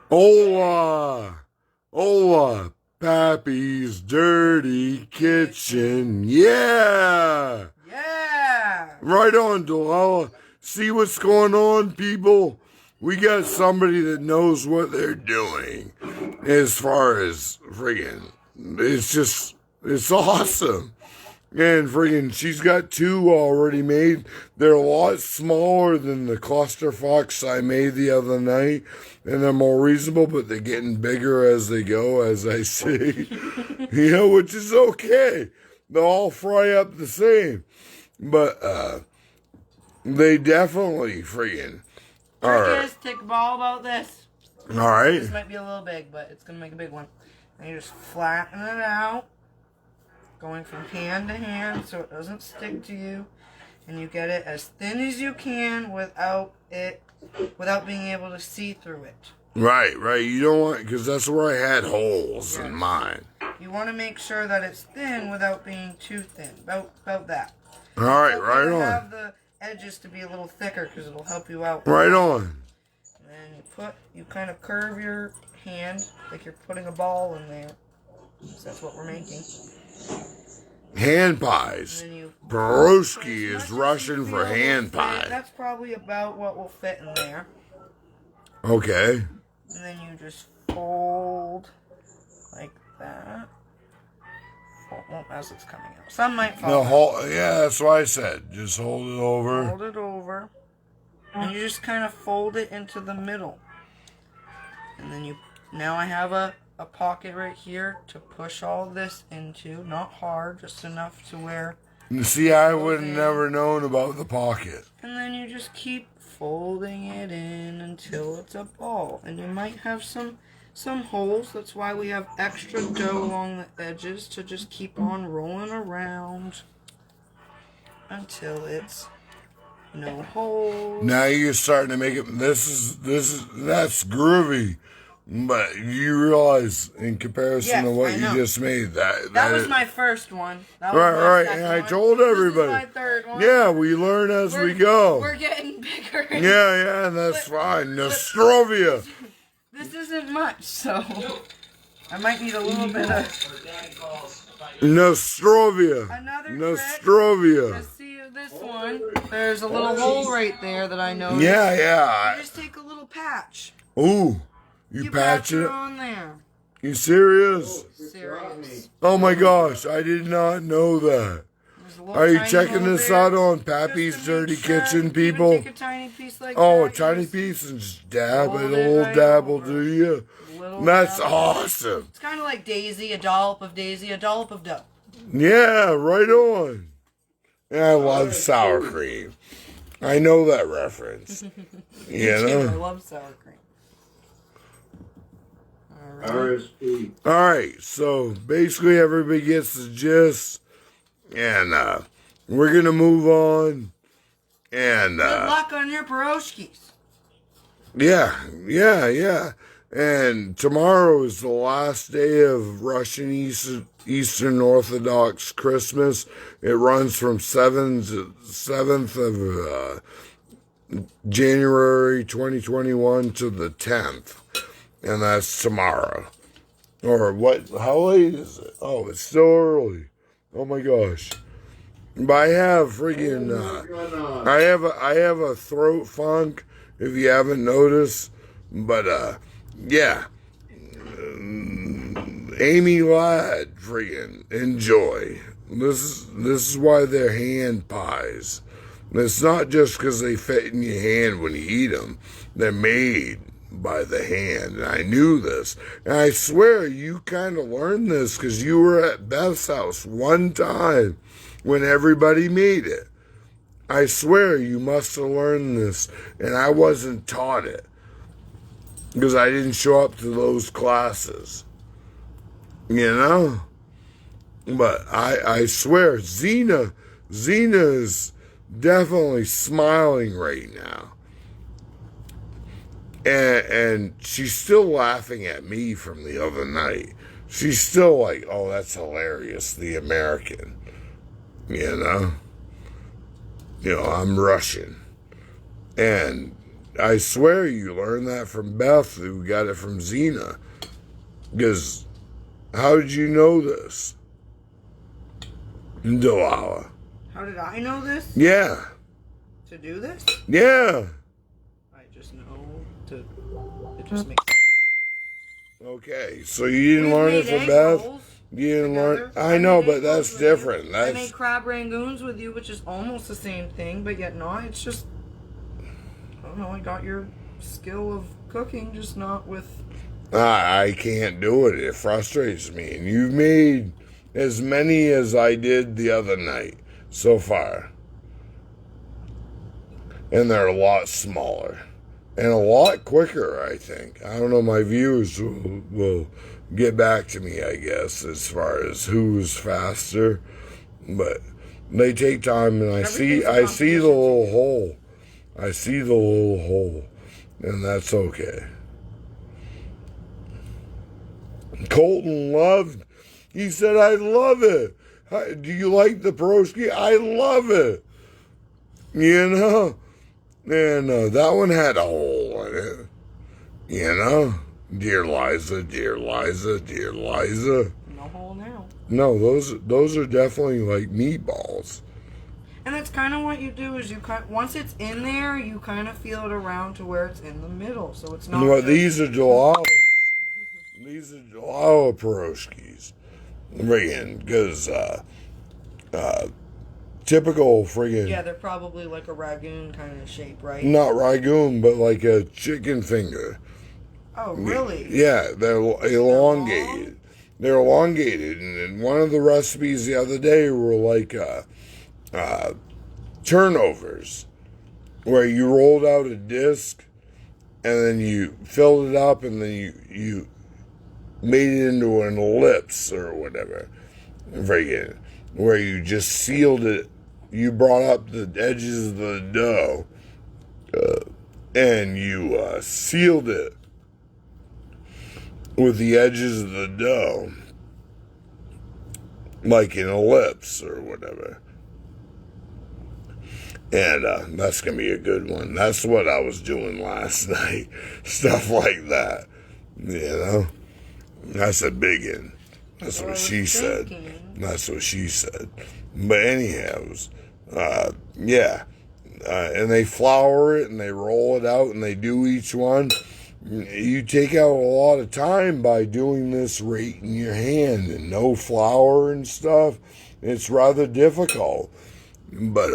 Hola! Hola! Pappy's Dirty Kitchen. Yeah! Yeah! Right on, Delilah. See what's going on, people? We got somebody that knows what they're doing as far as friggin'. It's awesome. And friggin', she's got two already made. They're a lot smaller than the clusterfucks I made the other night. And they're more reasonable, but they're getting bigger as they go, as I say. Which is okay. They'll all fry up the same. But, they definitely friggin' are. Trick is, take a ball about this. Alright. This might be a little big, but it's going to make a big one. And you just flatten it out. Going from hand to hand so it doesn't stick to you. And you get it as thin as you can without being able to see through it. Right. You don't want, because that's where I had holes in mine. You want to make sure that it's thin without being too thin. About that. Alright, right on. Have the edges to be a little thicker because it'll help you out. Right on. And then you kind of curve your hand like you're putting a ball in there. So that's what we're making. Hand pies. Piroshki is Russian for hand pie. That's probably about what will fit in there. Okay. And then you just fold like that. Well, as it's coming out. Some might fall out. Yeah, that's what I said. Just hold it over. Hold it over. And you just kind of fold it into the middle. And then now I have a pocket right here to push all this into. Not hard, just enough to where... See, I would have never known about the pocket. And then you just keep folding it in until it's a ball. And you might have some holes. That's why we have extra dough along the edges to just keep on rolling around until it's no holes. Now you're starting to make it. That's groovy. But you realize, in comparison to what you just made, that was my first one. Right. And I told everybody. This is my third one. Yeah, we learn as we go. We're getting bigger. Yeah, that's fine. Nostrovia. This isn't much, so I might need a little bit of Nostrovia. Another Nostrovia. Trick. See this one? There's a little hole right there that I noticed. Yeah. You just take a little patch. Ooh. You patch it on there. You serious? Serious. Oh my gosh, I did not know that. Are you checking this out on Pappy's Dirty Kitchen, people? Take a tiny piece like a tiny piece and just dab it. A little dab will do you. That's awesome. It's kind of like Daisy, a dollop of dough. Yeah, right on. And I love sour cream. I know that reference. I love sour cream. Alright, so basically everybody gets the gist. And we're going to move on. And good luck on your Piroshkis. Yeah. And tomorrow is the last day of Russian Eastern Orthodox Christmas. It runs from 7th of January 2021 to the 10th. And that's tomorrow. Or what? How late is it? Oh, it's still early. Oh my gosh. But I have friggin' I have a throat funk, if you haven't noticed. But yeah. Amy Ladd, friggin' enjoy. This is why they're hand pies. It's not just because they fit in your hand when you eat them. They're made by the hand. And I knew this. And I swear you kind of learned this because you were at Beth's house one time when everybody made it. I swear you must have learned this. And I wasn't taught it because I didn't show up to those classes. But I swear Xena is definitely smiling right now. And she's still laughing at me from the other night. She's still like, oh, that's hilarious, the American. I'm Russian. And I swear you learned that from Beth, who got it from Xena. Because how did you know this? Delilah. How did I know this? Yeah. To do this? Yeah. I just know to. It just makes sense. Okay, so you didn't We've learn it made from egg Beth? rolls You didn't together. learn. I know, made but egg rolls that's with you. different. I made That's crab rangoons with you, which is almost the same thing, but yet not. It's just, I don't know, I got your skill of cooking, just not with... I can't do it. It frustrates me. And you've made as many as I did the other night so far. And they're a lot smaller. And a lot quicker, I think. I don't know, my viewers will get back to me, I guess, as far as who's faster. But they take time, and I see the little hole. I see the little hole. And that's okay. Colton loved. He said, I love it. Do you like the Piroshki? I love it. You know? And that one had a hole in it. You know? Dear Liza, dear Liza, dear Liza. No hole now. No, those are definitely like meatballs. And that's kind of what you do is once it's in there, you kind of feel it around to where it's in the middle. So it's not... Well, these are Delilah. These are Delilah Piroshkis. Because typical friggin'... Yeah, they're probably like a ragoon kind of shape, right? Not ragoon, but like a chicken finger. Oh, really? Yeah, they're elongated. They're elongated. And one of the recipes the other day were like turnovers, where you rolled out a disc and then you filled it up and then you made it into an ellipse or whatever. Friggin'. Where you just sealed it. You brought up the edges of the dough and you sealed it with the edges of the dough, like an ellipse or whatever. And that's going to be a good one. That's what I was doing last night. Stuff like that. You know? That's a big one. That's what she said. That's what she said. But anyhow, yeah. And they flour it and they roll it out and they do each one. You take out a lot of time by doing this right in your hand and no flour and stuff. It's rather difficult. But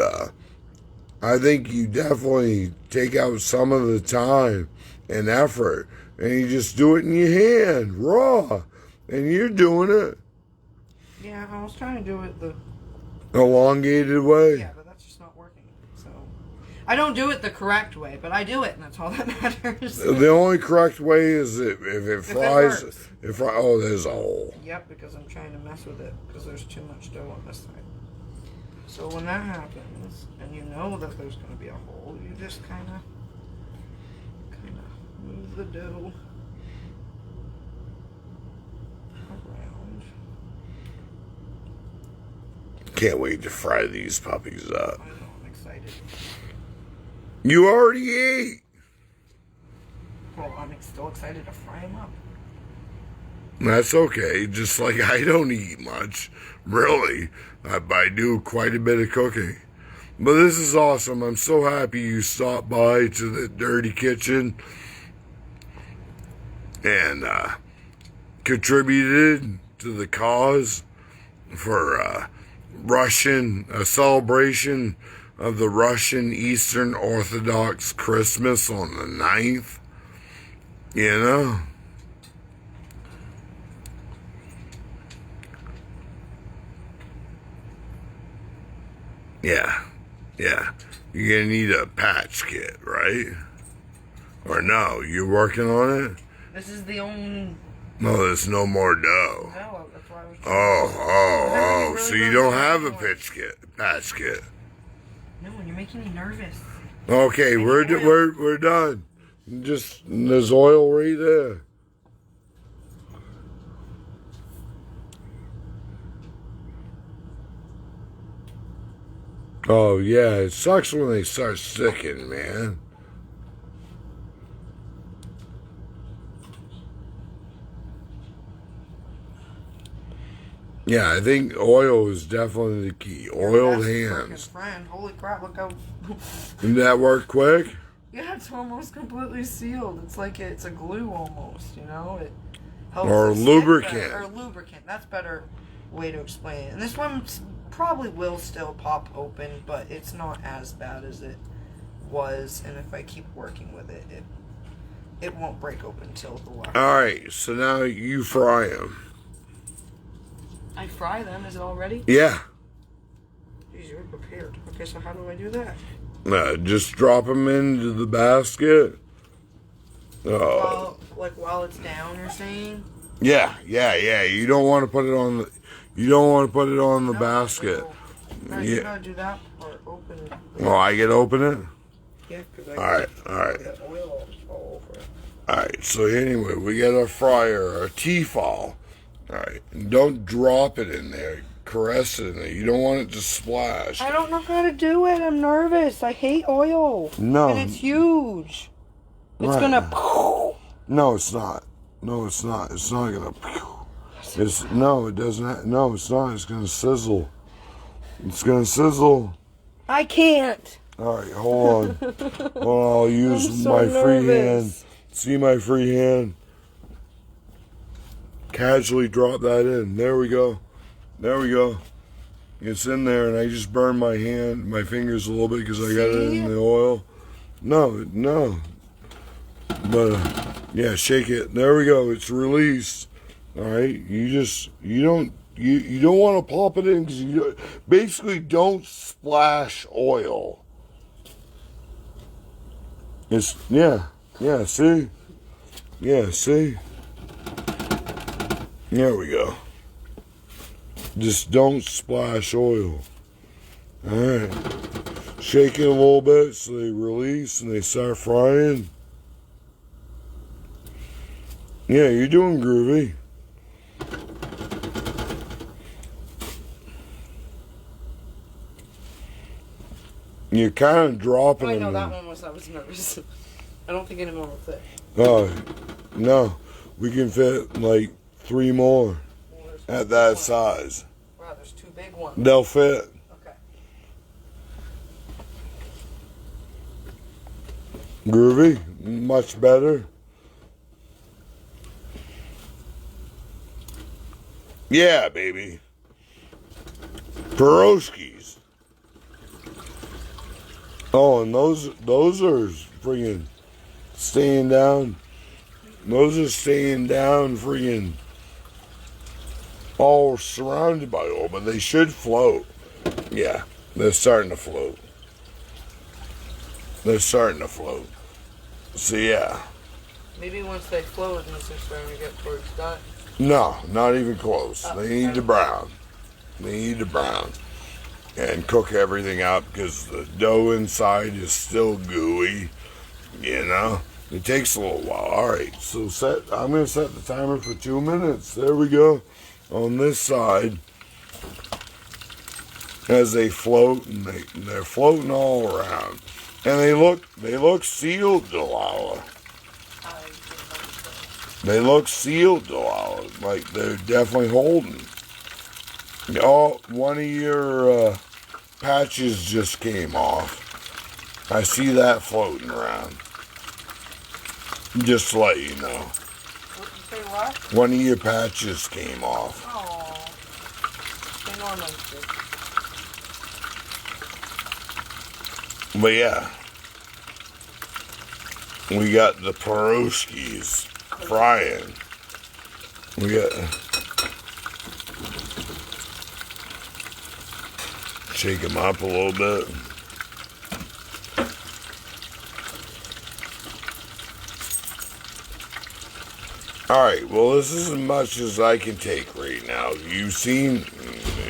I think you definitely take out some of the time and effort and you just do it in your hand, raw. And you're doing it. Yeah, I was trying to do it the elongated way. Yeah, but that's just not working. So I don't do it the correct way, but I do it, and that's all that matters. The only correct way is if it fries. Oh, there's a hole. Yep, because I'm trying to mess with it because there's too much dough on this side. So when that happens, and you know that there's going to be a hole, you just kind of move the dough around. Can't wait to fry these puppies up. I know, I'm excited. You already ate. Well, I'm still excited to fry them up. That's okay. Just like I don't eat much, really. I do quite a bit of cooking. But this is awesome. I'm so happy you stopped by to the dirty kitchen and contributed to the cause for a celebration of the Russian Eastern Orthodox Christmas on the 9th. You know? Yeah. You're gonna need a patch kit, right? Or no, you're working on it? This is the only... No, there's no more dough. No, that's why I was Oh. So you don't have a patch kit. No, you're making me nervous. Okay, we're done. Just, there's oil right there. Oh, yeah, it sucks when they start sticking, man. Yeah, I think oil is definitely the key. Oiled hands. Friend. Holy crap, look how... Did that work quick? Yeah, it's almost completely sealed. It's like it's a glue almost, you know? It helps Or it stick lubricant. better. Or lubricant. That's a better way to explain it. And this one probably will still pop open, but it's not as bad as it was. And if I keep working with it, it won't break open until the water. Alright, so now you fry them. I fry them? Is it all ready? Yeah. Jeez, you're prepared. Okay, so how do I do that? Just drop them into the basket. While it's down, you're saying? Yeah. You don't want to put it on the. You don't want to put it on the basket. No, you gotta do that or open it. Oh, I get open it. Yeah, because All right. get oil all over it. All right. So anyway, we got our fryer, our Tefal. All right, and don't drop it in there. Caress it in there. You don't want it to splash. I don't know how to do it. I'm nervous. I hate oil. No. And it's huge. It's Right. gonna... No, it's not. No, it's not. It's not gonna. No, it doesn't. No, it's not. It's gonna sizzle. It's gonna sizzle. I can't. All right, hold on. Well, I'll use I'm so my free hand. nervous. See my free hand? Casually drop that in. There we go. It's in there, and I just burned my fingers a little bit because I got it in the oil. No. But yeah, shake it. There we go. It's released. All right. You don't want to pop it in because you basically don't splash oil. It's See. There we go. Just don't splash oil. Alright. Shake it a little bit so they release and they start frying. Yeah, you're doing groovy. You're kind of dropping I them. know that one was... I was nervous. I don't think anyone will fit. Oh, no. We can fit like 3 more at that size. Wow, there's 2 big ones. They'll fit. Okay. Groovy, much better. Yeah, baby. Piroshkis. Oh, and those are friggin' staying down. Those are staying down friggin' all surrounded by oil, but they should float. Yeah, they're starting to float. So yeah. Maybe once they float and they're starting to get towards done. No, not even close. They need to brown. And cook everything up because the dough inside is still gooey. You know? It takes a little while. Alright, so I'm going to set the timer for 2 minutes. There we go. On this side. As they float, and they're floating all around. And they look sealed, Delilah. They look sealed, Delilah. Like they're definitely holding. Oh, one of your patches just came off. I see that floating around. Just to let you know. What, you say what? One of your patches came off. Oh, they normally do. But yeah. We got the Piroshkis frying. We got... Shake them up a little bit. Alright, well this is as much as I can take right now. You've seen,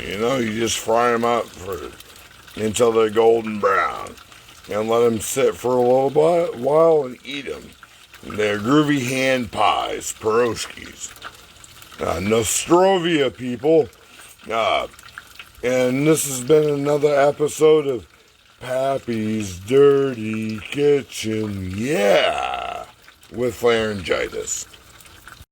you just fry them up until they're golden brown. And let them sit for a little while and eat them. They're groovy hand pies, Piroshkis. Nostrovia, people. And this has been another episode of Pappy's Dirty Kitchen. Yeah! With pharyngitis.